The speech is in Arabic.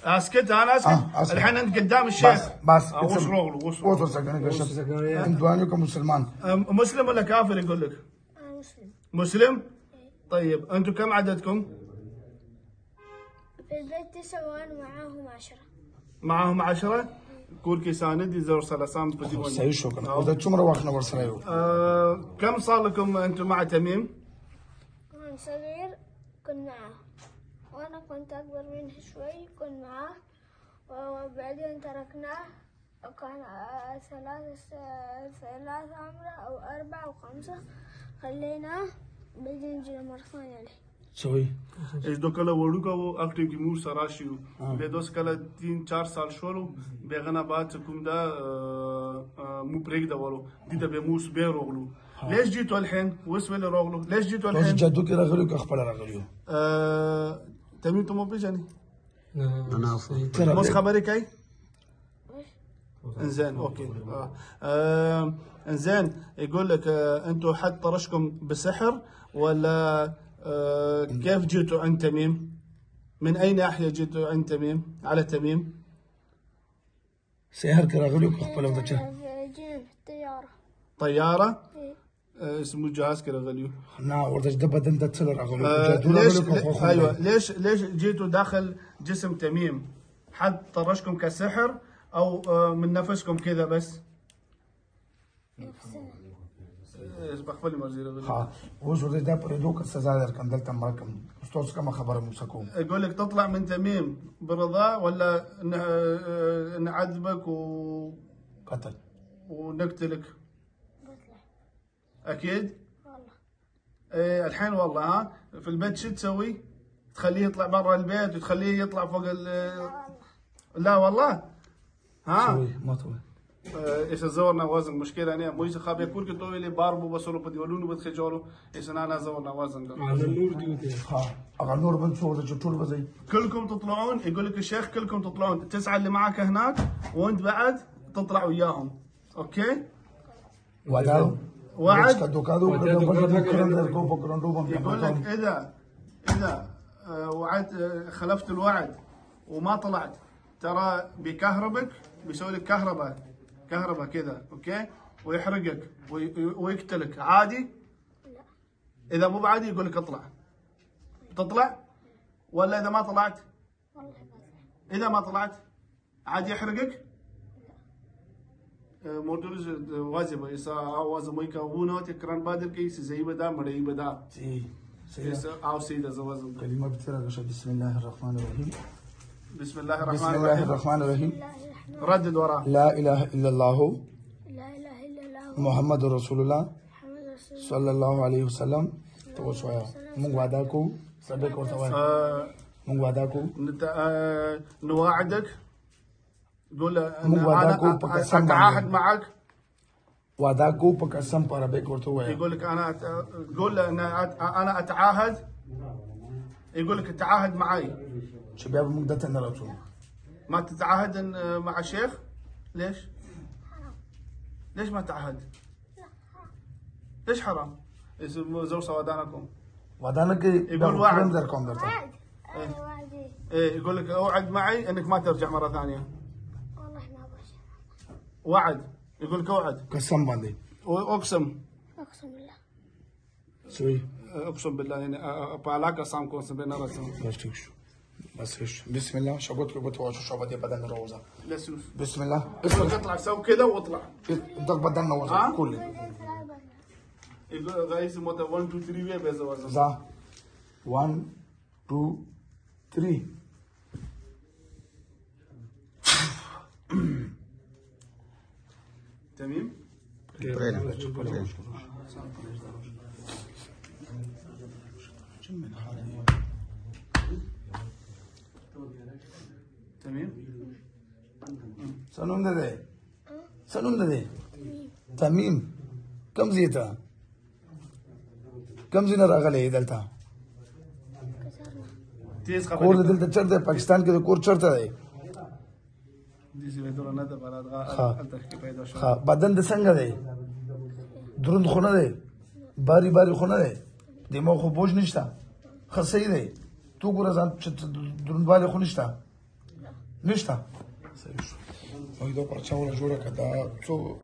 اسكت انا اسكت. الحين انت قدام الشيخ. بس وش رغلو وش سكنك انتوا عنكم مسلمان. مسلم ولا كافر يقول لك؟ مسلم. مسلم؟ طيب انتم كم عددكم؟ في البيت 9 وانا معاهم 10. معاهم 10؟ كل كيساند يزور سلاسام بديون. سعيد شكرا. وده شو مروحنا برسرايو. كم صار لكم انتم مع تميم؟ وانا صغير كنت معاه، وانا كنت اكبر منه شوي كنت معاه، وبعدين تركناه وكان 3 عمره او 4 أو 5 خليناه بعدين جينا مرة ثانية له. سوي. इस दो कला वोडू का वो एक्टिव की मूड सराशियो बेदोस कला 3-4 साल शोलो बेगना बाद कुमदा مو بريك دا والو دي دا بموس بيروغلو ليش جيتوا الحين وسوي روغلو ليش جيتوا الحين جدو كده غليو كخبل رغليو تميم تو مو بيجاني انا مش خبري كاي انزين اوكي انزين يقول لك انتوا حد طرشكم بسحر ولا كيف جيتوا عند تميم؟ من اي ناحيه جيتوا عند تميم؟ على تميم؟ سحر كده غليو كخبل ولا جينا في الطيارة. طياره؟ إيه. اسمه جهاز كده غليو. نا ورده دبا دم تسلر غليو. ليش ايوه ليش جيتوا داخل جسم تميم؟ حد طرشكم كسحر او من نفسكم كذا بس؟ نفسنا. بخبلي مرزي ها وش ورده ده بريدوك سزادر كان دلتا مركم استوس كما خبر موسكم. يقول لك تطلع من تميم برضا ولا نعذبك قتل ونقتلك؟ بطلع. اكيد؟ والله. ايه الحين والله ها في البيت شو تسوي؟ تخليه يطلع برا البيت وتخليه يطلع فوق لا والله ها سوي ما توي ايش زورنا وزن مشكله انا مو خاب يقول كنت لي باربو بسولو بديولونو بدخجولو ايش انا زورنا وزن على النور دي ها اغا نور بن صور جتول بزي كلكم تطلعون يقول لك الشيخ كلكم تطلعون 9 اللي معك هناك وانت بعد تطلع وياهم اوكي وعد وعد يقول لك اذا وعد خلفت الوعد وما طلعت ترى بيكهربك بيسوي لك كهرباء كذا اوكي ويحرقك ويقتلك عادي؟ لا. اذا مو بعادي يقول لك اطلع تطلع ولا اذا ما طلعت؟ والله بطلع. اذا ما طلعت عادي يحرقك؟ موتورز واجب يسا आवाज مي का वो ना ते करन बाद के सही बता मड़ई बता سي आओ سيده زوازم كلمة بتسرق بسم الله الرحمن الرحيم. بسم الله بسم الرحمن الله الرحيم الرحمن الرحيم. ردد وراه لا إله إلا الله لا اله الا الله محمد رسول الله محمد رسول الله. صلى الله عليه وسلم. تو شوية من وعدكو سبك وتوان من وعدكو نواعدك قول من وعدكو انا بقسم اتعاهد معك وعدكو بقسم باربك وتوان. يقول لك قول له انا اتعاهد يقول لك تعاهد معي شباب مقدة نرتو ما تتعاهد مع الشيخ ليش؟ ليش ما تعاهد؟ ليش حرام؟ زور سوادانكم وعدانك يقول وعد. دركم درتا وعد. انا وعدي. ايه يقول لك اوعد معي انك ما ترجع مره ثانيه والله ما برجع. وعد يقول لك اوعد قسم باندي اقسم اقسم بالله. سوي اقسم بالله يعني بالاك قسم كوسم بين راسهم بس ايش بسم الله شبوت كبت واشو شبت بدن روزه لسوس بسم الله اسمع اطلع سو كذا واطلع ضل بدن روزه كل يقول رئيس موتا 1 2 3 وي بيزوازم za 1 2 3 تميم تميم سنون ده تميم كم زيتا كم زينا راغله دلتا تیز خبر کور دلتا چرته پاکستان کې د کور چرته دی دي سي بدر نه ده بلاد ها. التحقيق پیدا شو ها بدن د څنګه دی دروند خونه دی باری خونه دی دماغ خو بوج نشته خو صحیح دی تو ګوره ځان چې دروندوالی خو نشته نشته صحیح شو او دا پرچاونه جوړه کړه دا څو